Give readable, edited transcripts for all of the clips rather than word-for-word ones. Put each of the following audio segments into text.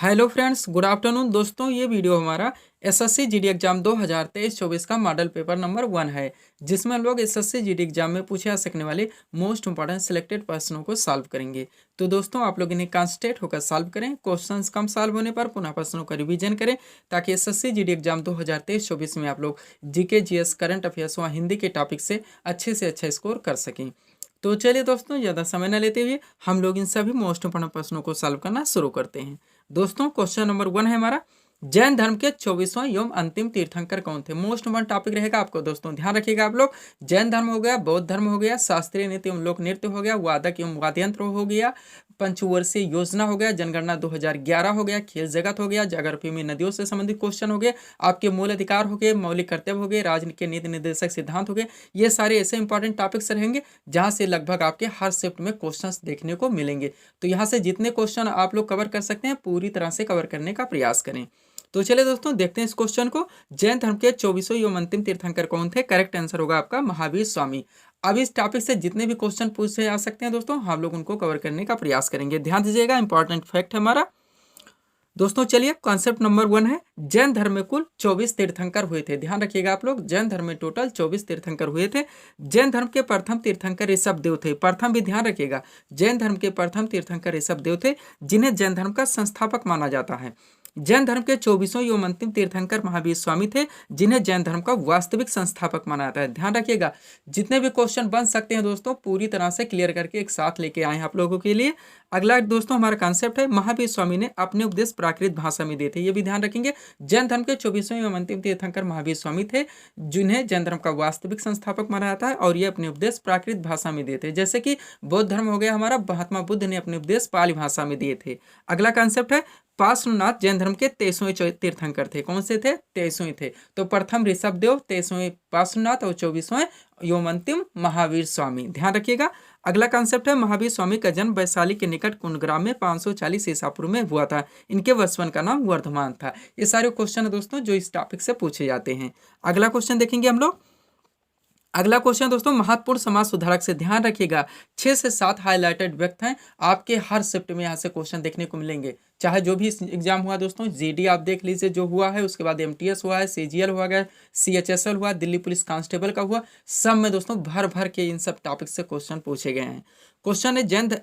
Hello friends, good afternoon दोस्तों। ये video हमारा एसएससी जीडी एग्जाम 2023-24 का मॉडल पेपर नंबर 1 है, जिसमें हम लोग एसएससी जीडी एग्जाम में पूछे जा सकने वाले मोस्ट इंपॉर्टेंट सिलेक्टेड प्रश्नों को सॉल्व करेंगे। तो दोस्तों, आप लोग इन्हें कॉन्सेंट्रेट होकर सॉल्व करें। क्वेश्चंस कम सॉल्व होने पर पुनः प्रश्नों का रिवीजन करें, ताकि एसएससी जीडी एग्जाम 2023-24 में आप लोग जीके, जीएस, करंट अफेयर्स व हिंदी के टॉपिक से अच्छा स्कोर कर सकें। तो चलिए दोस्तों, ज़्यादा समय न लेते हुए हम लोग इन सभी मोस्ट इंपोर्टेंट प्रश्नों को सॉल्व करना शुरू करते हैं। दोस्तों, क्वेश्चन नंबर 1 है हमारा, जैन धर्म के 24वां एवं अंतिम तीर्थंकर कौन थे। मोस्ट इंपोर्टेंट टॉपिक रहेगा आपको दोस्तों, ध्यान रखिएगा आप लोग। जैन धर्म हो गया, बौद्ध धर्म हो गया, शास्त्रीय नृत्य एवं लोक नृत्य हो गया, वादक एवं वाद्यंत्र हो गया, पंचवर्षीय योजना हो गया, जनगणना 2011 हो गया, खेल जगत हो गया, ज्योग्राफी में नदियों से संबंधित क्वेश्चन हो गए, आपके मूल अधिकार हो गए, मौलिक कर्तव्य हो गए, राजनीति के नीति निर्देशक सिद्धांत हो गए। ये सारे ऐसे इंपॉर्टेंट टॉपिक्स रहेंगे जहां से लगभग आपके हर शिफ्ट में क्वेश्चंस देखने को मिलेंगे। तो यहाँ से जितने क्वेश्चन आप लोग कवर कर सकते हैं, पूरी तरह से कवर करने का प्रयास करें। तो चलिए दोस्तों, देखते हैं इस क्वेश्चन को। जैन धर्म के 24वें एवं अंतिम तीर्थंकर कौन थे। करेक्ट आंसर होगा आपका महावीर स्वामी। अब इस टॉपिक से जितने भी क्वेश्चन पूछे जा सकते हैं दोस्तों, हम लोग उनको कवर करने का प्रयास करेंगे। ध्यान दीजिएगा, इंपॉर्टेंट फैक्ट है हमारा। दोस्तों चलिए, कॉन्सेप्ट नंबर 1 है, जैन धर्म में कुल 24 तीर्थंकर हुए थे। ध्यान रखिएगा आप लोग, जैन धर्म में टोटल 24 तीर्थंकर हुए थे। जैन धर्म के प्रथम तीर्थंकर ऋषभदेव थे। प्रथम भी ध्यान रखिएगा, जैन धर्म के प्रथम तीर्थंकर ऋषभदेव थे, जिन्हें जैन धर्म का संस्थापक माना जाता है। जैन धर्म के 24वें एवं अंतिम तीर्थंकर महावीर स्वामी थे, जिन्हें जैन धर्म का वास्तविक संस्थापक माना जाता है। ध्यान रखिएगा, जितने भी क्वेश्चन बन सकते हैं दोस्तों, पूरी तरह से क्लियर करके एक साथ लेके आए हैं आप लोगों के लिए। अगला दोस्तों हमारा कॉन्सेप्ट है, महावीर स्वामी ने अपने उपदेश प्राकृत भाषा में दिए थे। ये भी ध्यान रखेंगे, जैन धर्म के 24वें एवं अंतिम तीर्थंकर महावीर स्वामी थे, जिन्हें जैन धर्म का वास्तविक संस्थापक माना जाता है, और ये अपने उपदेश प्राकृत भाषा में दिए थे। जैसे कि बौद्ध धर्म हो गया हमारा, महात्मा बुद्ध ने अपने उपदेश पाली भाषा में दिए थे। अगला कॉन्सेप्ट है, पार्श्वनाथ जैन धर्म के 23वें तीर्थंकर थे। कौन से थे? 23वें थे। तो प्रथम ऋषभदेव, 23वें पार्श्वनाथ और 24वें एवं अंतिम महावीर स्वामी। ध्यान रखिएगा। अगला कॉन्सेप्ट है, महावीर स्वामी का जन्म वैशाली के निकट कुंडग्राम में 540 ईसा पूर्व में हुआ था। इनके वसवन का नाम वर्धमान था। ये सारे क्वेश्चन है दोस्तों जो इस टॉपिक से पूछे जाते हैं। अगला क्वेश्चन देखेंगे हम लोग। अगला क्वेश्चन दोस्तों, महत्वपूर्ण समाज सुधारक से। ध्यान रखिएगा, 6 से 7 हाईलाइटेड व्यक्ति हैं। आपके हर शिफ्ट में यहाँ से क्वेश्चन देखने को मिलेंगे, चाहे जो भी एग्जाम हुआ दोस्तों। जीडी आप देख लीजिए जो हुआ है, उसके बाद एमटीएस हुआ है, सीजीएल हुआ गया, सीएचएसएल हुआ, दिल्ली पुलिस कांस्टेबल का हुआ, सब में दोस्तों भर भर के इन सब टॉपिक से क्वेश्चन पूछे गए हैं। क्वेश्चन है, जैन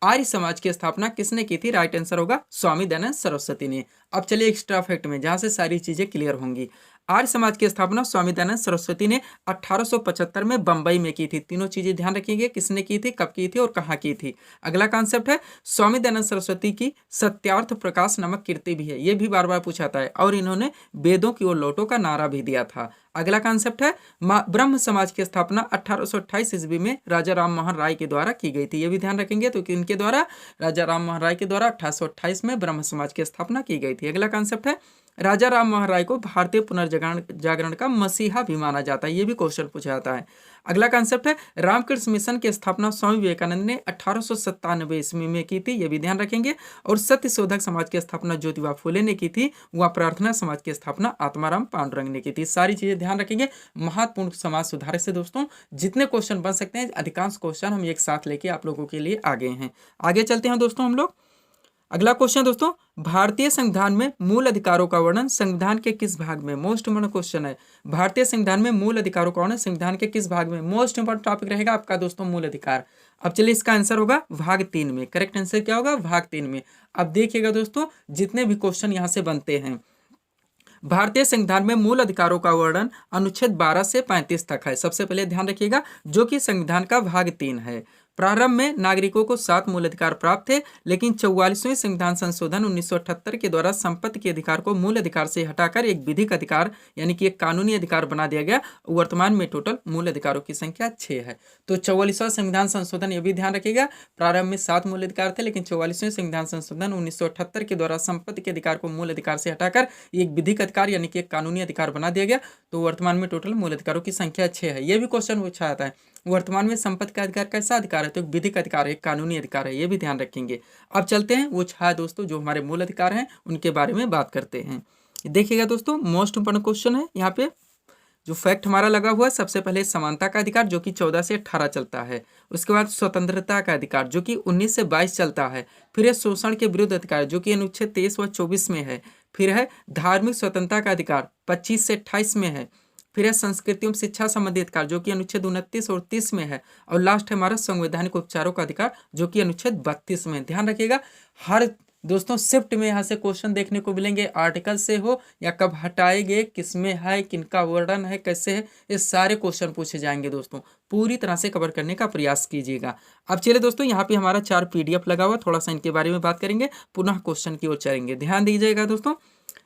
आर्य समाज की स्थापना किसने की थी। राइट आंसर होगा स्वामी दयानंद सरस्वती ने। अब चलिए एक्स्ट्रा फैक्ट में, जहां से सारी चीजें क्लियर होंगी। आर्य समाज की स्थापना स्वामी दयानंद सरस्वती ने 1875 में बंबई में की थी। तीनों चीजें ध्यान रखिएगा, किसने की थी, कब की थी और कहाँ की थी। अगला कॉन्सेप्ट है, स्वामी दयानंद सरस्वती की सत्यार्थ प्रकाश नामक कृति भी है। ये भी बार बार पूछा जाता है, और इन्होंने वेदों की ओर लौटो का नारा भी दिया था। अगला कॉन्सेप्ट है, ब्रह्म समाज की स्थापना 1828 ईस्वी में राजा राम मोहन राय के द्वारा की गई थी। ये भी ध्यान रखेंगे, तो इनके द्वारा, राजा राम मोहन राय के द्वारा 1828 में ब्रह्म समाज की स्थापना की गई थी। अगला कॉन्सेप्ट है, राजा राम मोहन राय को भारतीय पुनर्जागरण का मसीहा भी माना जाता है। ये भी क्वेश्चन पूछा जाता है। अगला कॉन्सेप्ट है, रामकृष्ण मिशन की स्थापना स्वामी विवेकानंद ने 1897 ईस्वी में की थी। ये भी ध्यान रखेंगे। और सत्य शोधक समाज की स्थापना ज्योतिबा फुले ने की थी। वह प्रार्थना समाज की स्थापना आत्माराम पांडुरंग ने की थी। सारी चीजें ध्यान रखेंगे। महत्वपूर्ण समाज सुधारक से दोस्तों जितने क्वेश्चन बन सकते हैं, अधिकांश क्वेश्चन हम एक साथ लेके आप लोगों के लिए आ गए हैं। आगे चलते हैं दोस्तों हम लोग। अगला क्वेश्चन दोस्तों, भारतीय संविधान में मूल अधिकारों का वर्णन संविधान के किस भाग में। मोस्ट इंपोर्टेंट क्वेश्चन है, भारतीय संविधान में मूल अधिकारों का वर्णन संविधान के किस भाग में। मोस्ट इंपोर्टेंट टॉपिक रहेगा आपका दोस्तों मूल अधिकार। अब चलिए, इसका आंसर होगा भाग 3 में। करेक्ट आंसर क्या होगा, भाग 3 में। अब देखिएगा दोस्तों, जितने भी क्वेश्चन यहाँ से बनते हैं, भारतीय संविधान में मूल अधिकारों का वर्णन अनुच्छेद 12 से 35 तक है। सबसे पहले ध्यान रखिएगा, जो कि संविधान का भाग 3 है। प्रारंभ में नागरिकों को 7 मूल अधिकार प्राप्त थे, लेकिन 44वें संविधान संशोधन 1978 के द्वारा संपत्ति के अधिकार को मूल अधिकार से हटाकर एक विधिक अधिकार यानी कि एक कानूनी अधिकार बना दिया गया। वर्तमान में टोटल मूल अधिकारों की संख्या 6 है। तो 44वां संविधान संशोधन, ये भी ध्यान रखिएगा, प्रारंभ में 7 मूल अधिकार थे, लेकिन 44वें संविधान संशोधन 1978 के द्वारा संपत्ति के अधिकार को मूल अधिकार से हटाकर एक विधिक अधिकार यानी कि एक कानूनी अधिकार बना दिया गया। तो वर्तमान में टोटल मूल अधिकारों की संख्या 6 है। ये भी क्वेश्चन पूछा जाता है, वर्तमान में संपत्ति का अधिकार कैसा अधिकार है, तो एक विधिक अधिकार है, एक कानूनी अधिकार है। ये भी ध्यान रखेंगे। अब चलते हैं वो 6 दोस्तों जो हमारे मूल अधिकार हैं उनके बारे में बात करते हैं। देखिएगा दोस्तों, मोस्ट इंपोर्टेंट क्वेश्चन है यहाँ पे। जो फैक्ट हमारा लगा हुआ है, सबसे पहले समानता का अधिकार जो कि 14 से 18 चलता है। उसके बाद स्वतंत्रता का अधिकार जो कि 19 से 22 चलता है। फिर है शोषण के विरुद्ध अधिकार जो कि अनुच्छेद 23 व 24 में है। फिर है धार्मिक स्वतंत्रता का अधिकार 25 से 28 में है। फिर है संस्कृति एवं शिक्षा संबंधी अधिकार जो कि अनुच्छेद 29 और 30 में है। और लास्ट है हमारा संवैधानिक उपचारों का अधिकार जो कि अनुच्छेद 32 में। ध्यान रखिएगा, हर दोस्तों शिफ्ट में यहाँ से क्वेश्चन देखने को मिलेंगे, आर्टिकल से हो या कब हटाए गए, किसमें है, किनका वर्णन है, कैसे है, ये सारे क्वेश्चन पूछे जाएंगे दोस्तों। पूरी तरह से कवर करने का प्रयास कीजिएगा। अब चलिए दोस्तों, यहाँ पे हमारा 4 PDF लगा हुआ, थोड़ा सा इनके बारे में बात करेंगे, पुनः क्वेश्चन की ओर चलेंगे। ध्यान दीजिएगा दोस्तों।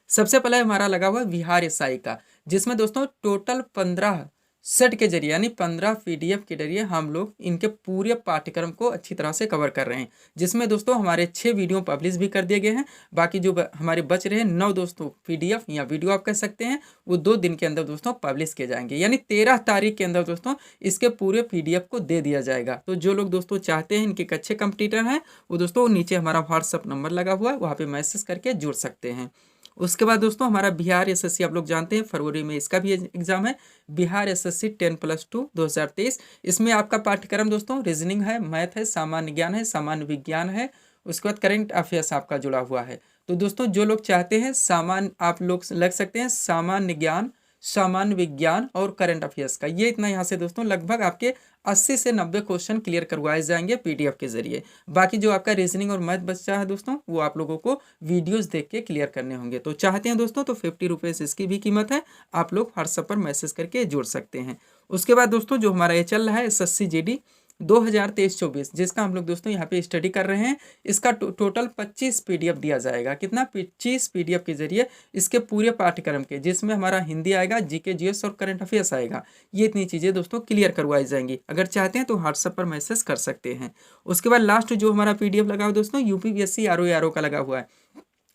सबसे पहले हमारा लगा हुआ बिहार एसआई का, जिसमें दोस्तों टोटल 15 सेट के जरिए यानी 15 PDF के जरिए हम लोग इनके पूरे पाठ्यक्रम को अच्छी तरह से कवर कर रहे हैं, जिसमें दोस्तों हमारे 6 वीडियो पब्लिश भी कर दिए गए हैं। बाकी जो हमारे बच रहे हैं 9 दोस्तों PDF या वीडियो आप कह सकते हैं, वो 2 दिन के अंदर दोस्तों पब्लिश किए जाएंगे, यानी 13 तारीख के अंदर दोस्तों इसके पूरे PDF को दे दिया जाएगा। तो जो लोग दोस्तों चाहते हैं, इनके अच्छे कंपटीटर हैं, वो दोस्तों नीचे हमारा व्हाट्सअप नंबर लगा हुआ है, वहाँ पर मैसेज करके जुड़ सकते हैं। उसके बाद दोस्तों हमारा बिहार एसएससी आप लोग जानते हैं फरवरी में इसका भी एग्जाम है, बिहार एसएससी 10+2 2023। इसमें आपका पाठ्यक्रम दोस्तों रीजनिंग है, मैथ है, सामान्य ज्ञान है, सामान्य विज्ञान है, उसके बाद करंट अफेयर्स आपका जुड़ा हुआ है। तो दोस्तों जो लोग चाहते हैं सामान्य, आप लोग लग सकते हैं सामान्य ज्ञान, सामान्य विज्ञान और करंट अफेयर्स का, ये इतना यहाँ से दोस्तों लगभग आपके 80 से 90 क्वेश्चन क्लियर करवाए जाएंगे PDF के जरिए। बाकी जो आपका रीजनिंग और मैथ बच्चा है दोस्तों, वो आप लोगों को वीडियोस देख के क्लियर करने होंगे। तो चाहते हैं दोस्तों तो 50 रुपीज़ इसकी भी कीमत है, आप लोग व्हाट्सएप पर मैसेज करके जुड़ सकते हैं। उसके बाद दोस्तों जो हमारा ये चल रहा है SSC GD 2023-24, जिसका हम लोग दोस्तों यहाँ पे स्टडी कर रहे हैं, इसका टोटल 25 PDF दिया जाएगा। कितना? 25 PDF के जरिए इसके पूरे पाठ्यक्रम के, जिसमें हमारा हिंदी आएगा, GK GS और करंट अफेयर्स आएगा। ये इतनी चीज़ें दोस्तों क्लियर करवाई जाएंगी। अगर चाहते हैं तो व्हाट्सएप पर मैसेज कर सकते हैं। उसके बाद लास्ट जो हमारा PDF लगा हुआ दोस्तों UPPSC RO का लगा हुआ है।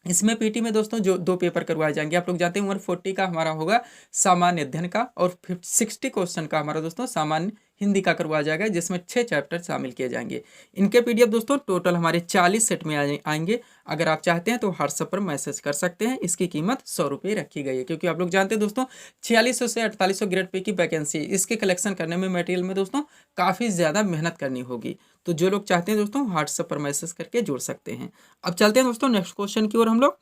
इसमें PT में दोस्तों जो 2 पेपर करवाए जाएंगे, आप लोग जानते हैं 140 का हमारा होगा सामान्य अध्ययन का और 60 क्वेश्चन का हमारा दोस्तों सामान्य हिंदी का करवाया जाएगा, जिसमें 6 चैप्टर शामिल किए जाएंगे। इनके PDF दोस्तों टोटल हमारे 40 सेट में आएंगे। अगर आप चाहते हैं तो व्हाट्सएप पर मैसेज कर सकते हैं। इसकी कीमत 100 रुपये रखी गई है, क्योंकि आप लोग जानते हैं दोस्तों 4600 से 4800 ग्रेड पे की वैकेंसी है। इसके कलेक्शन करने में मटेरियल में दोस्तों काफ़ी ज़्यादा मेहनत करनी होगी। तो जो लोग चाहते हैं दोस्तों व्हाट्सएप पर मैसेज करके जुड़ सकते हैं। अब चलते हैं दोस्तों नेक्स्ट क्वेश्चन की ओर हम लोग।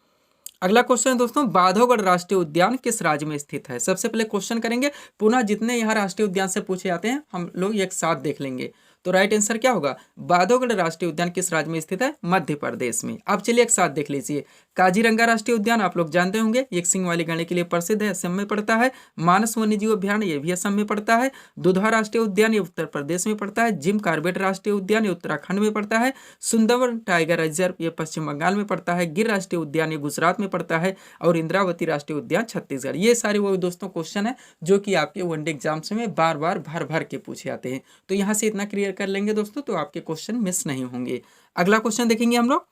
अगला क्वेश्चन है दोस्तों बांधवगढ़ राष्ट्रीय उद्यान किस राज्य में स्थित है। सबसे पहले क्वेश्चन करेंगे, पुनः जितने यहाँ राष्ट्रीय उद्यान से पूछे जाते हैं हम लोग एक साथ देख लेंगे। तो राइट आंसर क्या होगा? बांधवगढ़ राष्ट्रीय उद्यान किस राज्य में स्थित है? मध्य प्रदेश में। अब चलिए एक साथ देख लीजिए। काजीरंगा राष्ट्रीय उद्यान आप लोग जानते होंगे, एक सिंह वाली गणे के लिए प्रसिद्ध है, असम में पड़ता है। मानस वन्यजीव अभ्यारण्य ये भी असम में पड़ता है। दुधा राष्ट्रीय उद्यान ये उत्तर प्रदेश में पड़ता है। जिम कार्बेट राष्ट्रीय उद्यान ये उत्तराखंड में पड़ता है। सुंदरवन टाइगर रिजर्व ये पश्चिम बंगाल में पड़ता है। गिर राष्ट्रीय उद्यान ये गुजरात में पड़ता है और इंद्रावती राष्ट्रीय उद्यान छत्तीसगढ़। ये सारे वो दोस्तों क्वेश्चन है जो कि आपके वनडे एग्जाम्स में बार बार भर भर के पूछे जाते हैं। तो यहाँ से इतना क्लियर कर लेंगे दोस्तों तो आपके क्वेश्चन मिस नहीं होंगे। अगला क्वेश्चन देखेंगे हम लोग।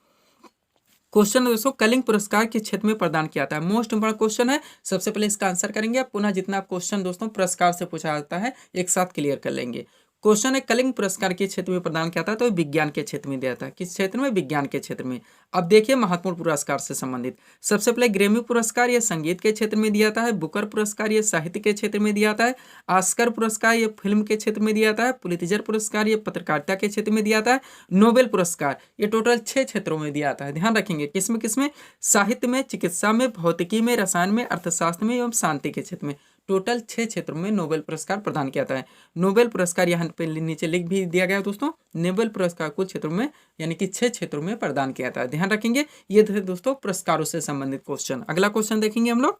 क्वेश्चन दोस्तों कलिंग पुरस्कार किस क्षेत्र में प्रदान किया जाता है? मोस्ट इंपोर्टेंट क्वेश्चन है। सबसे पहले इसका आंसर करेंगे, पुनः जितना क्वेश्चन दोस्तों पुरस्कार से पूछा जाता है एक साथ क्लियर कर लेंगे। क्वेश्चन है कलिंग पुरस्कार किस क्षेत्र में प्रदान किया था? तो विज्ञान के क्षेत्र में दिया था। किस क्षेत्र में? विज्ञान के क्षेत्र में। अब देखिए महत्वपूर्ण पुरस्कार से संबंधित, सबसे पहले ग्रेमी पुरस्कार ये संगीत के क्षेत्र में दिया जाता है। बुकर पुरस्कार ये साहित्य के क्षेत्र में दिया जाता है। ऑस्कर पुरस्कार ये फिल्म के क्षेत्र में दिया जाता है। पुलित्जर पुरस्कार ये पत्रकारिता के क्षेत्र में दिया जाता है। नोबेल पुरस्कार ये टोटल 6 क्षेत्रों में दिया जाता है। ध्यान रखेंगे किसमें किसमें? साहित्य में, चिकित्सा में, भौतिकी में, रसायन में, अर्थशास्त्र में एवं शांति के क्षेत्र में। टोटल 6 क्षेत्रों में नोबेल पुरस्कार प्रदान किया जाता है। नोबेल पुरस्कार यहाँ पे नीचे लिख भी दिया गया है दोस्तों। नोबेल पुरस्कार कुछ क्षेत्रों में यानी कि 6 क्षेत्रों में प्रदान किया जाता है। ध्यान रखेंगे ये थे दोस्तों पुरस्कारों से संबंधित क्वेश्चन। अगला क्वेश्चन देखेंगे हम लोग।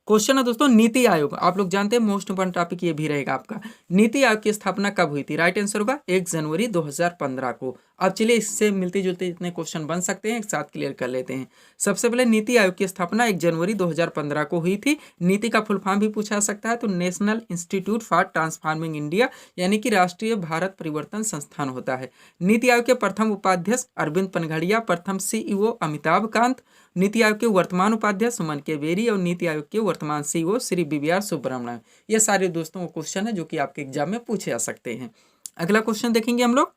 क्वेश्चन है दोस्तों नीति आयोग। आप लोग जानते हैं मोस्ट इंपोर्टेंट टॉपिक ये भी रहेगा आपका। नीति आयोग की स्थापना कब हुई थी? राइट आंसर होगा 1 जनवरी 2015 को। अब चलिए इससे मिलते जुलते जितने क्वेश्चन बन सकते हैं एक साथ क्लियर कर लेते हैं। सबसे पहले नीति आयोग की स्थापना 1 जनवरी 2015 को हुई थी। नीति का फुल फॉर्म भी पूछा सकता है, तो national institute for transforming India यानी कि राष्ट्रीय भारत परिवर्तन संस्थान होता है। नीति आयोग के प्रथम उपाध्यक्ष अरविंद पनघड़िया, प्रथम CEO अमिताभ कांत, नीति आयोग के वर्तमान उपाध्यक्ष सुमन के बेरी और नीति आयोग के वर्तमान CEO श्री BVR सुब्रमण्यम। ये सारे दोस्तों क्वेश्चन है जो कि आपके एग्जाम में पूछे जा सकते हैं। अगला क्वेश्चन देखेंगे हम लोग।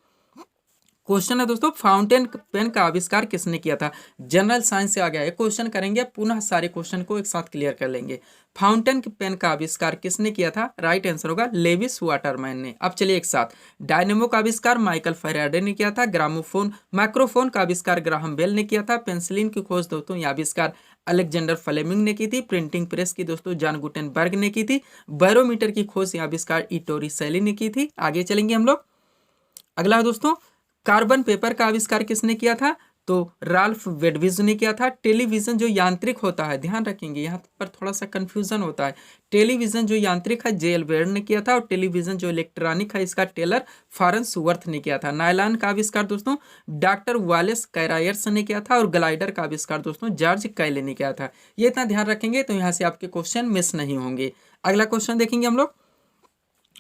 क्वेश्चन है दोस्तों, फाउंटेन पेन का आविष्कार किसने किया था? जनरल साइंस से आ गया है क्वेश्चन, करेंगे पुनः सारे क्वेश्चन को एक साथ क्लियर कर लेंगे। फाउंटेन पेन का आविष्कार किसने किया था? राइट आंसर होगा लेविस वाटरमैन ने। अब चलिए एक साथ, डायनेमो का आविष्कार माइकल फैराडे ने किया था। ग्रामोफोन माइक्रोफोन का आविष्कार ग्राहम बेल ने किया था। पेंसिलिन की खोज दोस्तों यह आविष्कार अलेक्जेंडर फ्लेमिंग ने की थी। प्रिंटिंग प्रेस की दोस्तों जॉन गुटेनबर्ग ने की थी। बैरोमीटर की खोज यह आविष्कार इटोरी सैली ने की थी। आगे चलेंगे हम लोग। अगला दोस्तों, कार्बन पेपर का आविष्कार किसने किया था? तो राल्फ वेडविज ने किया था। टेलीविजन जो यांत्रिक होता है, ध्यान रखेंगे यहाँ पर थोड़ा सा कंफ्यूजन होता है। टेलीविजन जो यांत्रिक है जे एल बेयर ने किया था, और टेलीविजन जो इलेक्ट्रॉनिक है इसका टेलर फॉरेंसवर्थ ने किया था। नायलॉन का आविष्कार दोस्तों डॉक्टर वालेस कैरायर्स ने किया था, और ग्लाइडर का आविष्कार दोस्तों जॉर्ज कैले ने किया था। ये इतना ध्यान रखेंगे तो यहाँ से आपके क्वेश्चन मिस नहीं होंगे। अगला क्वेश्चन देखेंगे हम लोग।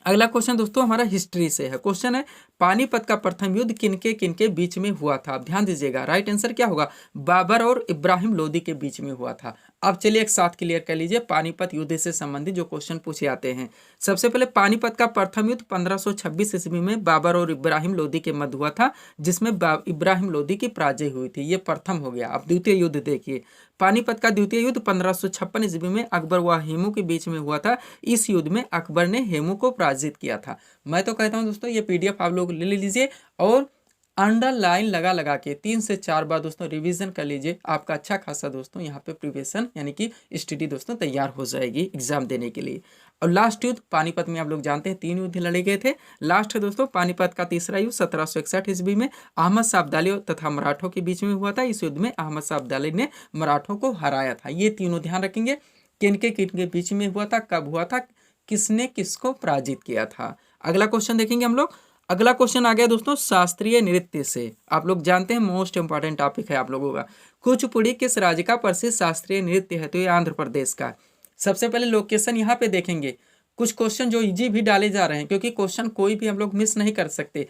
अगला क्वेश्चन दोस्तों हमारा हिस्ट्री से है। क्वेश्चन है, पानीपत का प्रथम युद्ध किनके किनके बीच में हुआ था? ध्यान दीजिएगा, राइट आंसर क्या होगा? बाबर और इब्राहिम लोदी के बीच में हुआ था। अब चलिए एक साथ क्लियर कर लीजिए पानीपत युद्ध से संबंधित जो क्वेश्चन पूछे जाते हैं। सबसे पहले पानीपत का प्रथम युद्ध 1526 ईस्वी में बाबर और इब्राहिम लोदी के मध्य हुआ था, जिसमें इब्राहिम लोदी की पराजय हुई थी। ये प्रथम हो गया। अब द्वितीय युद्ध देखिए, पानीपत का द्वितीय युद्ध 1556 ईस्वी में अकबर व हेमू के बीच में हुआ था। इस युद्ध में अकबर ने हेमू को पराजित किया था। मैं तो कहता हूं दोस्तों ये पीडीएफ आप लोग ले लीजिए और अंडरलाइन लगा लगा के 3 से 4 बार दोस्तों रिवीजन कर लीजिए। आपका अच्छा खासा दोस्तों यहाँ पे प्रिपरेशन यानी कि स्टडी दोस्तों तैयार हो जाएगी एग्जाम देने के लिए। और लास्ट युद्ध पानीपत में आप लोग जानते हैं 3 युद्ध लड़े गए थे। लास्ट है दोस्तों पानीपत का तीसरा युद्ध 1761 ईस्वी में अहमद शाह अब्दाली तथा मराठों के बीच में हुआ था। इस युद्ध में अहमद शाह अब्दाली ने मराठों को हराया था। ये तीनों ध्यान रखेंगे, किनके बीच में हुआ था, कब हुआ था, किसने किसको पराजित किया था। अगला क्वेश्चन देखेंगे हम लोग। अगला क्वेश्चन आ गया दोस्तों शास्त्रीय नृत्य से। आप लोग जानते हैं मोस्ट इंपॉर्टेंट टॉपिक है आप लोगों का। कुचिपुड़ी किस राज्य का प्रसिद्ध शास्त्रीय नृत्य है? तो ये आंध्र प्रदेश का। सबसे पहले लोकेशन यहाँ पे देखेंगे। कुछ क्वेश्चन जो इजी भी डाले जा रहे हैं, क्योंकि क्वेश्चन कोई भी हम लोग मिस नहीं कर सकते।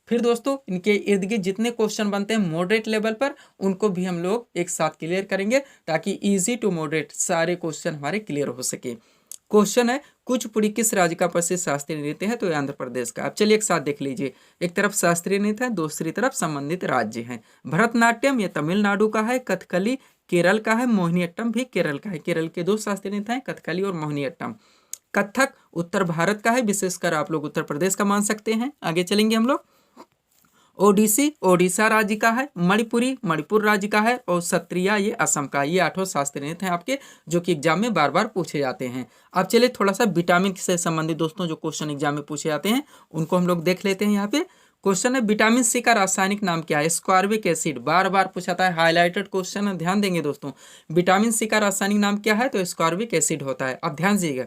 फिर दोस्तों इनके इर्द गिर्द जितने क्वेश्चन बनते हैं मॉडरेट लेवल पर, उनको भी हम लोग एक साथ क्लियर करेंगे, ताकि इजी टू मॉडरेट सारे क्वेश्चन हमारे क्लियर हो सके। क्वेश्चन है, कुचिपुड़ी किस राज्य का प्रसिद्ध शास्त्रीय नृत्य है? तो ये आंध्र प्रदेश का। अब चलिए एक साथ देख लीजिए। एक तरफ शास्त्रीय नृत्य है, दूसरी तरफ संबंधित राज्य है। भरतनाट्यम ये तमिलनाडु का है, कथकली केरल का है, मोहिनीअट्टम भी केरल का है। केरल के 2 शास्त्रीय नृत्य हैं, कथकली और मोहिनीअट्टम। कथक उत्तर भारत का है, विशेषकर आप लोग उत्तर प्रदेश का मान सकते हैं। आगे चलेंगे हम लोग। ओडिसी ओडिशा राज्य का है, मणिपुरी मणिपुर राज्य का है, और सत्रिया ये असम का। ये 8 शास्त्रीय नृत्य हैं आपके, जो कि एग्जाम में बार बार पूछे जाते हैं। अब चलिए थोड़ा सा विटामिन से संबंधित दोस्तों जो क्वेश्चन एग्जाम में पूछे जाते हैं उनको हम लोग देख लेते हैं। यहाँ पे क्वेश्चन है, विटामिन सी का रासायनिक नाम क्या है? Ascorbic acid. बार बार पूछा था, हाईलाइटेड क्वेश्चन है, ध्यान देंगे दोस्तों। विटामिन सी का रासायनिक नाम क्या है? तो स्कॉर्बिक एसिड होता है। अब ध्यान दीजिएगा,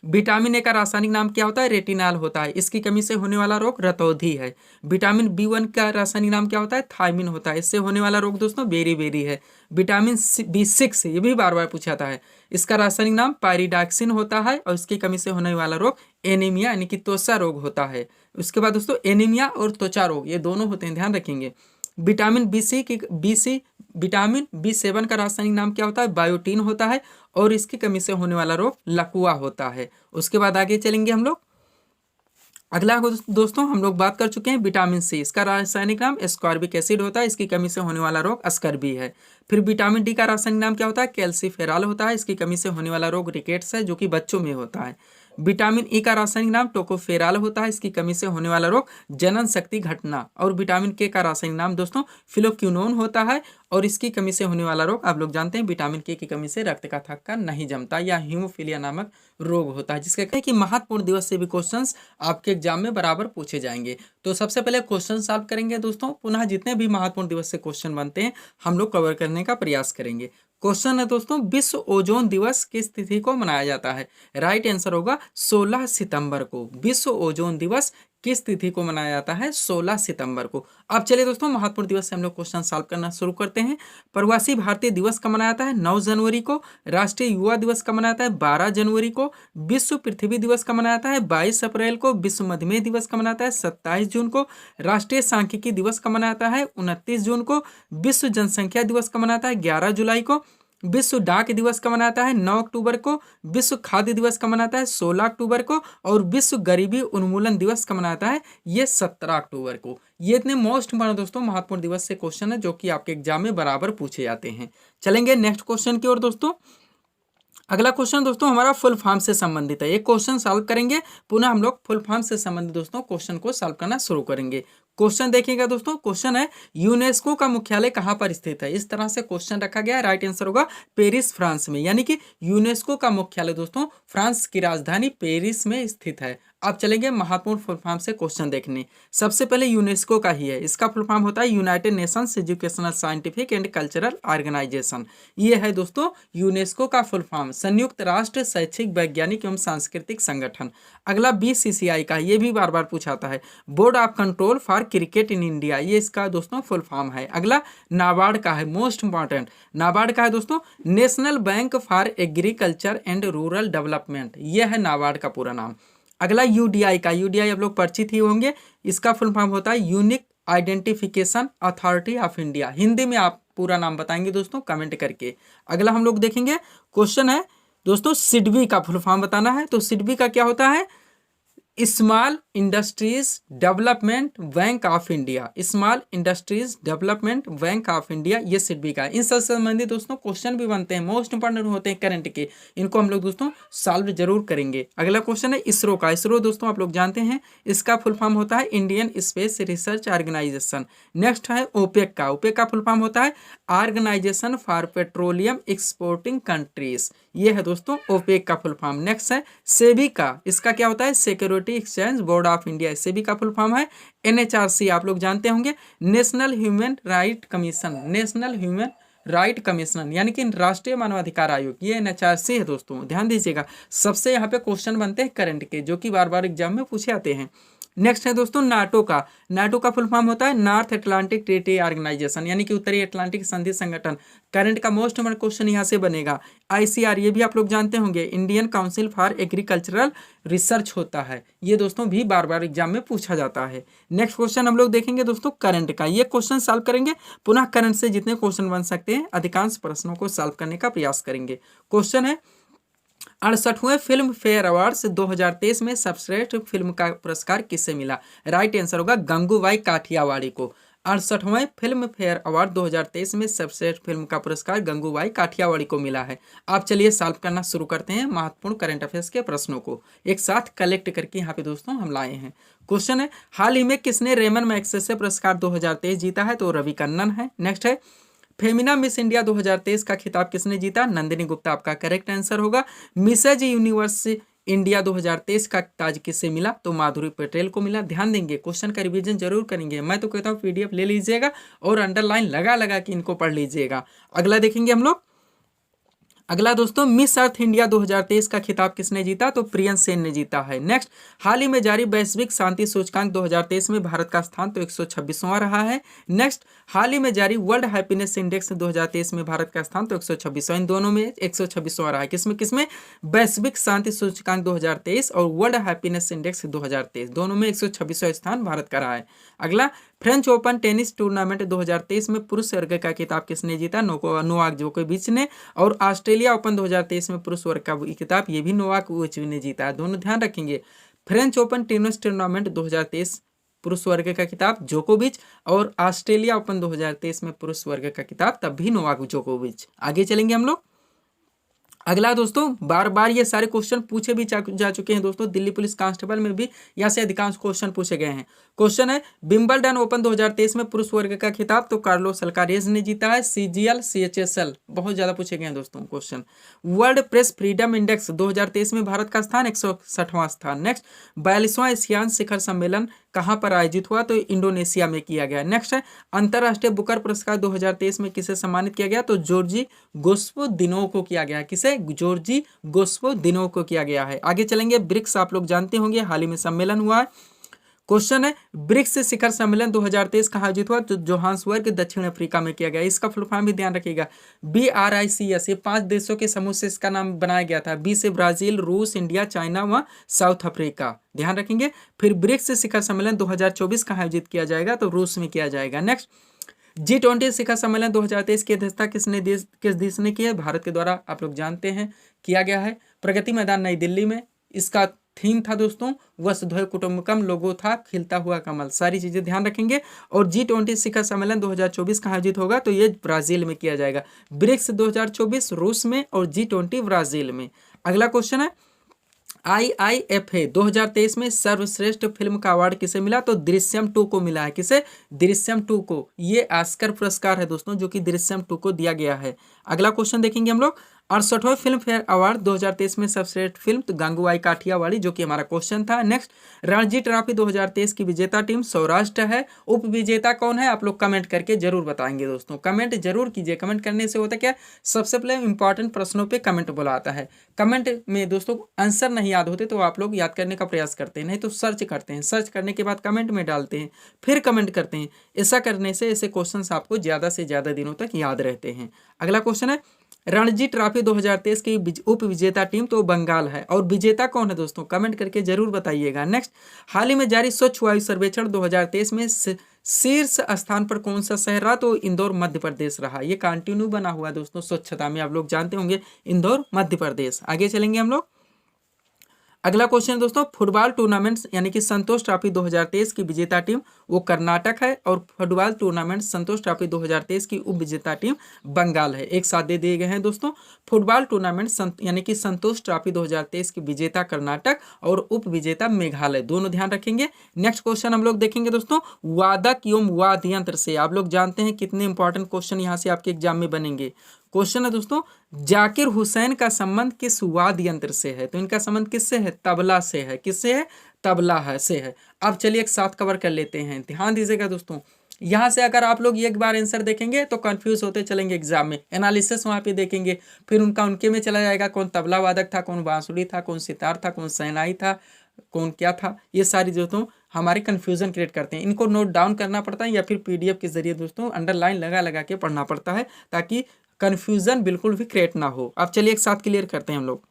विटामिन ए का रासायनिक नाम क्या होता है? रेटिनाल होता है। इसकी कमी से होने वाला रोग रतौंधी है। विटामिन B1 का रासायनिक नाम क्या होता है? थायमिन होता है। इससे होने वाला रोग दोस्तों बेरी है। विटामिन B6 ये भी बार बार पूछा जाता है। इसका रासायनिक नाम पायरिडॉक्सिन होता है, और इसकी कमी से होने वाला रोग एनीमिया यानी कि त्वचा रोग होता है। उसके बाद दोस्तों एनीमिया और त्वचा रोग ये दोनों होते हैं, ध्यान रखेंगे। विटामिन विटामिन B7 का रासायनिक नाम क्या होता है? बायोटीन होता है, और इसकी कमी से होने वाला रोग लकवा होता है। उसके बाद आगे चलेंगे हम लोग। अगला दोस्तों हम लोग बात कर चुके हैं विटामिन सी। इसका रासायनिक नाम एस्कॉर्बिक एसिड होता है। इसकी कमी से होने वाला रोग स्कर्वी है। फिर विटामिन डी का रासायनिक नाम क्या होता है? कैल्सीफेरॉल होता है। इसकी कमी से होने वाला रोग रिकेट्स है, जो कि बच्चों में होता है। विटामिन ई का रासायनिक नाम टोकोफेरॉल होता है। इसकी कमी से होने वाला रोग जनन शक्ति घटना। और विटामिन के का रासायनिक नाम दोस्तों फिलोक्विनोन होता है, और इसकी कमी से होने वाला रोग आप लोग जानते हैं विटामिन के की कमी से रक्त का थक्का नहीं जमता, या हीमोफीलिया नामक रोग होता है, जिसके कहते हैं कि महत्वपूर्ण दिवस से भी क्वेश्चंस आपके एग्जाम में बराबर पूछे जाएंगे। तो सबसे पहले क्वेश्चन सॉल्व करेंगे दोस्तों, पुनः जितने भी महत्वपूर्ण दिवस से क्वेश्चन बनते हैं हम लोग कवर करने का प्रयास करेंगे। क्वेश्चन है दोस्तों, विश्व ओजोन दिवस किस तिथि को मनाया जाता है? राइट आंसर होगा 16 सितंबर को। विश्व ओजोन दिवस किस तिथि को मनाया जाता है? 16 सितंबर को। अब चलिए दोस्तों महत्वपूर्ण दिवस से हम लोग क्वेश्चन सॉल्व करना शुरू करते हैं। प्रवासी भारतीय दिवस कब मनाया जाता है? 9 जनवरी को। राष्ट्रीय युवा दिवस कब मनाया जाता है? 12 जनवरी को। विश्व पृथ्वी दिवस कब मनाया जाता है? 22 अप्रैल को। विश्व मधुमेह दिवस कब मनाया जाता है? 27 जून को। राष्ट्रीय सांख्यिकी दिवस कब मनाया जाता है? 29 जून को। विश्व जनसंख्या दिवस कब मनाया जाता है? 11 जुलाई को। विश्व डाक दिवस का मनाता है 9 अक्टूबर को, विश्व खाद्य दिवस का मनाता है 16 अक्टूबर को, और विश्व गरीबी उन्मूलन दिवस का मनाता है ये 17 अक्टूबर को। ये इतने मोस्ट इंपॉर्टेंट दोस्तों महत्वपूर्ण दिवस से क्वेश्चन है जो कि आपके एग्जाम में बराबर पूछे जाते हैं। चलेंगे नेक्स्ट क्वेश्चन की ओर दोस्तों। अगला क्वेश्चन दोस्तों हमारा फुल फॉर्म से संबंधित है। एक क्वेश्चन सॉल्व करेंगे, पुनः हम लोग फुल फॉर्म से संबंधित दोस्तों क्वेश्चन को सॉल्व करना शुरू करेंगे। क्वेश्चन देखिएगा दोस्तों, क्वेश्चन है यूनेस्को का मुख्यालय कहाँ पर स्थित है। इस तरह से क्वेश्चन रखा गया है। राइट आंसर होगा पेरिस फ्रांस में, यानी कि यूनेस्को का मुख्यालय दोस्तों फ्रांस की राजधानी पेरिस में स्थित है। अब चलेंगे महत्वपूर्ण फुल फॉर्म से क्वेश्चन देखने। सबसे पहले यूनेस्को का ही है, इसका फुल फॉर्म होता है United Nations Educational Scientific and Cultural Organization. ये है दोस्तों यूनेस्को का फुल फॉर्म, संयुक्त राष्ट्र शैक्षिक वैज्ञानिक एवं सांस्कृतिक संगठन। अगला BCCI का, ये भी बार बार पूछाता है, board of control for cricket in India, ये इसका दोस्तों फुल फॉर्म है। अगला नाबार्ड का है, मोस्ट इंपॉर्टेंट, नाबार्ड का है दोस्तों national bank for agriculture and rural development, ये है नाबार्ड का पूरा नाम। अगला UDI का, UDI आप लोग परिचित ही होंगे, इसका फुल फॉर्म होता है unique identification authority of India. Hindi में आप पूरा नाम बताएंगे दोस्तों कमेंट करके। अगला हम लोग देखेंगे क्वेश्चन है दोस्तों सिडबी का फुल फॉर्म बताना है। तो सिडबी का क्या होता है, small industries development bank of India, small industries development bank of India, ये सिडबी का है। इन सब संबंधित दोस्तों क्वेश्चन भी बनते हैं, मोस्ट इंपॉर्टेंट होते हैं करंट के, इनको हम लोग दोस्तों सॉल्व जरूर करेंगे। अगला क्वेश्चन है इसरो का। इसरो दोस्तों आप लोग जानते हैं, इसका फुल फॉर्म होता है Indian Space Research Organisation. Next है ओपेक का, ओपेक का फुल फॉर्म होता है Organization for Petroleum Exporting Countries, ये है दोस्तों ओपेक का फुल फॉर्म। नेक्स्ट है सेबी का, इसका क्या होता है security exchange board of India, SEBI का फुल फॉर्म है NHRC, आप लोग जानते होंगे national human right commission, national human right commission यानी कि राष्ट्रीय मानवाधिकार आयोग, ये NHRC है दोस्तों, ध्यान दीजिएगा। सबसे यहाँ पे क्वेश्चन बनते हैं करंट के जो कि बार बार एग्जाम में पूछे आते हैं। नेक्स्ट है दोस्तों नाटो का, नाटो का फुल फॉर्म होता है नॉर्थ अटलांटिक ट्रीटी ऑर्गेनाइजेशन, यानी कि उत्तरी अटलांटिक संधि संगठन। करंट का मोस्ट इंपॉर्टेंट क्वेश्चन यहाँ से बनेगा। ICR, ये भी आप लोग जानते होंगे Indian council for agricultural research होता है, ये दोस्तों भी बार बार एग्जाम में पूछा जाता है। नेक्स्ट क्वेश्चन हम लोग देखेंगे दोस्तों करंट का, ये क्वेश्चन सॉल्व करेंगे, पुनः करंट से जितने क्वेश्चन बन सकते हैं अधिकांश प्रश्नों को सॉल्व करने का प्रयास करेंगे। क्वेश्चन है 68वें फिल्म फेयर अवार्ड्स 2023 में सर्वश्रेष्ठ फिल्म का पुरस्कार किसे मिला। राइट आंसर होगा गंगूबाई काठियावाड़ी को। 68वें फिल्म फेयर अवार्ड 2023 में सर्वश्रेष्ठ फिल्म का पुरस्कार गंगूबाई काठियावाड़ी को मिला है। आप चलिए सॉल्व करना शुरू करते हैं महत्वपूर्ण करंट अफेयर्स के प्रश्नों को एक साथ कलेक्ट करके यहाँ पे दोस्तों हम लाए हैं। क्वेश्चन है हाल ही में किसने रेमन मैग्सेसे पुरस्कार 2023 जीता है, तो रवि कन्नन है। नेक्स्ट है फेमिना मिस इंडिया 2023 का खिताब किसने जीता, नंदिनी गुप्ता आपका करेक्ट आंसर होगा। मिसेज यूनिवर्स इंडिया 2023 का ताज किसे मिला, तो माधुरी पटेल को मिला। ध्यान देंगे, क्वेश्चन का रिवीजन जरूर करेंगे। मैं तो कहता हूँ PDF ले लीजिएगा और अंडरलाइन लगा लगा के इनको पढ़ लीजिएगा। अगला देखेंगे हम लोग, अगला दोस्तों मिस अर्थ इंडिया 2023 का खिताब किसने जीता, तो प्रियन सेन ने जीता है। नेक्स्ट हाल ही में जारी वैश्विक शांति सूचकांक 2023 में भारत का स्थान तो 126वां रहा है। नेक्स्ट हाल ही में जारी वर्ल्ड हैप्पीनेस इंडेक्स 2023 में भारत का स्थान तो 126वां, इन दोनों में 126वां रहा है। किसमें किसमें, वैश्विक शांति सूचकांक 2023 और वर्ल्ड हैप्पीनेस इंडेक्स 2023 दोनों में 126वां स्थान भारत का रहा है। अगला फ्रेंच ओपन टेनिस टूर्नामेंट 2023 में पुरुष वर्ग का खिताब किसने जीता, नोवाक जोकोविच ने। और ऑस्ट्रेलिया ओपन 2023 में पुरुष वर्ग का खिताब ये भी नोवाक जोकोविच ने जीता है। दोनों ध्यान रखेंगे, फ्रेंच ओपन टेनिस टूर्नामेंट 2023 पुरुष वर्ग का खिताब जोकोविच, और ऑस्ट्रेलिया ओपन 2023 में पुरुष वर्ग का खिताब तब भी नोवाक जोकोविच। आगे चलेंगे हम लोग। अगला दोस्तों बार बार ये सारे क्वेश्चन पूछे भी जा चुके हैं दोस्तों, दिल्ली पुलिस कांस्टेबल में भी यहाँ से अधिकांश क्वेश्चन पूछे गए हैं। क्वेश्चन है विंबलडन ओपन 2023 में पुरुष वर्ग का खिताब तो कार्लोस अल्कारेज ने जीता है। CGL CHSL बहुत ज्यादा पूछे गए हैं दोस्तों question. World press freedom index 2023 में भारत का स्थान 160वां स्थान। नेक्स्ट 42वां एशियान शिखर सम्मेलन कहाँ पर आयोजित हुआ, तो इंडोनेशिया में किया गया। नेक्स्ट है अंतर्राष्ट्रीय बुकर पुरस्कार 2023 में किसे सम्मानित किया गया, तो जॉर्जी गोस्पोदिनोव को किया गया। किसे, जॉर्जी गोस्पोदिनोव को किया गया है। आगे चलेंगे, ब्रिक्स आप लोग जानते होंगे हाल ही में सम्मेलन हुआ है। क्वेश्चन है ब्रिक्स शिखर सम्मेलन 2023 कहाँ आयोजित हुआ, तो जोहान्सबर्ग दक्षिण अफ्रीका में किया गया। इसका फुल फॉर्म भी ध्यान रखिएगा, BRICS, ये 5 देशों के समूह से इसका नाम बनाया गया था। B से ब्राजील, रूस, इंडिया, चाइना व साउथ अफ्रीका, ध्यान रखेंगे। फिर ब्रिक्स शिखर सम्मेलन 2024 कहाँ आयोजित किया जाएगा, तो रूस में किया जाएगा। नेक्स्ट G20 शिखर सम्मेलन 2023 की अध्यक्षता किस देश ने की है? भारत के द्वारा, आप लोग जानते हैं, किया गया है। प्रगति मैदान नई दिल्ली में। इसका थीम था दोस्तों वसुधैव कुटुंबकम, लोगो था खिलता हुआ कमल। सारी चीजें ध्यान रखेंगे। और G20 शिखर सम्मेलन 2024 कहाँ आयोजित होगा? तो ये ब्राजील में किया जाएगा। ब्रिक्स 2024 रूस में और G20 ब्राजील में। अगला क्वेश्चन है, IIFA 2023 में सर्वश्रेष्ठ फिल्म का अवार्ड किसे मिला? तो दृश्यम 2 को मिला है। किसे? दृश्यम 2 को। ये ऑस्कर पुरस्कार है दोस्तों जो कि दृश्यम 2 को दिया गया है। अगला क्वेश्चन देखेंगे हम लोग, 68वें फिल्म फेयर अवार्ड 2023 में सर्वश्रेष्ठ फिल्म तो गंगूबाई काठियावाड़ी, जो कि हमारा क्वेश्चन था। नेक्स्ट, रणजी ट्रॉफी 2023 की विजेता टीम सौराष्ट्र है। उप विजेता कौन है? आप लोग कमेंट करके जरूर बताएंगे दोस्तों। कमेंट जरूर कीजिए। कमेंट करने से होता क्या, सबसे पहले इंपॉर्टेंट प्रश्नों पे कमेंट बुलाता है। कमेंट में दोस्तों आंसर नहीं याद होते तो आप लोग याद करने का प्रयास करते हैं, नहीं तो सर्च करते हैं। सर्च करने के बाद कमेंट में डालते हैं, फिर कमेंट करते हैं। ऐसा करने से ऐसे क्वेश्चंस आपको ज़्यादा से ज़्यादा दिनों तक याद रहते हैं। अगला क्वेश्चन है, रणजी ट्रॉफी 2023 की उप विजेता टीम तो बंगाल है। और विजेता कौन है दोस्तों? कमेंट करके जरूर बताइएगा। नेक्स्ट, हाल ही में जारी स्वच्छ वायु सर्वेक्षण 2023 में शीर्ष स्थान पर कौन सा शहर रहा? तो इंदौर मध्य प्रदेश रहा। ये कंटिन्यू बना हुआ है दोस्तों स्वच्छता में, आप लोग जानते होंगे, इंदौर मध्य प्रदेश। आगे चलेंगे हम लोग। अगला क्वेश्चन दोस्तों, फुटबॉल टूर्नामेंट्स यानी कि संतोष ट्रॉफी 2023 की विजेता टीम वो कर्नाटक है और फुटबॉल टूर्नामेंट संतोष ट्रॉफी 2023 की उप विजेता टीम बंगाल है। एक साथ दे दिए गए हैं दोस्तों। फुटबॉल टूर्नामेंट यानी कि संतोष ट्रॉफी 2023 की विजेता कर्नाटक और उप विजेता मेघालय, दोनों ध्यान रखेंगे। नेक्स्ट क्वेश्चन हम लोग देखेंगे दोस्तों, वादक एवं वाद्य यंत्र से। आप लोग जानते हैं कितने इंपॉर्टेंट क्वेश्चन यहाँ से आपके एग्जाम में बनेंगे। क्वेश्चन है दोस्तों, जाकिर हुसैन का संबंध किस वाद्य यंत्र से है? तो इनका संबंध किससे है? तबला से है। किससे है? तबला है से है। अब चलिए एक साथ कवर कर लेते हैं, ध्यान दीजिएगा दोस्तों। यहाँ से अगर आप लोग एक बार आंसर देखेंगे तो कंफ्यूज होते चलेंगे एग्जाम में। एनालिसिस वहाँ पे देखेंगे, फिर उनके में चला जाएगा कौन तबला वादक था, कौन बांसुरी था, कौन सितार था, कौन शहनाई था, कौन क्या था। ये सारी दोस्तों हमारे कंफ्यूजन क्रिएट करते हैं। इनको नोट डाउन करना पड़ता है या फिर PDF के जरिए दोस्तों अंडरलाइन लगा लगा के पढ़ना पड़ता है ताकि कंफ्यूजन बिल्कुल भी क्रिएट ना हो। अब चलिए एक साथ क्लियर करते हैं हम लोग।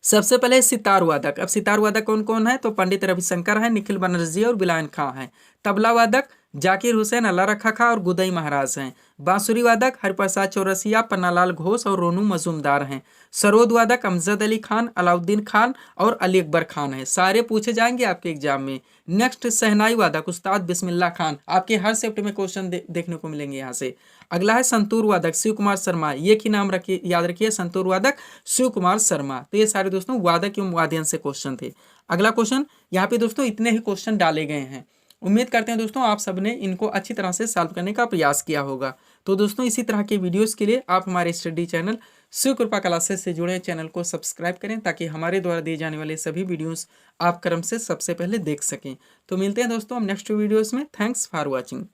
सबसे पहले सितार वादक। अब सितार वादक कौन कौन है? तो पंडित रविशंकर है, निखिल बनर्जी और बिलायन खां है। तबला वादक जाकिर हुसैन, अल्लाह रखा खां और गुदई महाराज हैं। बांसुरी वादक हरिप्रसाद चौरसिया, पन्नालाल घोष और रोनू मजूमदार हैं। सरोद वादक अमजद अली खान, अलाउद्दीन खान और अली अकबर खान है। सारे पूछे जाएंगे आपके एग्जाम में। नेक्स्ट, शहनाई वादक उस्ताद बिस्मिल्लाह खान। आपके हर शिफ्ट में क्वेश्चन देखने को मिलेंगे यहाँ से। अगला है संतूर वादक शिव कुमार शर्मा। ये ही नाम रखिए, याद रखिए, संतूर वादक शिव कुमार शर्मा। तो ये सारे दोस्तों वादक एवं वाद्ययंत्र से क्वेश्चन थे। अगला क्वेश्चन, यहाँ पे दोस्तों इतने ही क्वेश्चन डाले गए हैं। उम्मीद करते हैं दोस्तों आप सबने इनको अच्छी तरह से सॉल्व करने का प्रयास किया होगा। तो दोस्तों इसी तरह के वीडियोस के लिए आप हमारे स्टडी चैनल शिव कृपा क्लासेस से जुड़े चैनल को सब्सक्राइब करें ताकि हमारे द्वारा दिए जाने वाले सभी वीडियोस आप क्रम से सबसे पहले देख सकें। तो मिलते हैं दोस्तों हम नेक्स्ट वीडियोस में। Thanks for watching.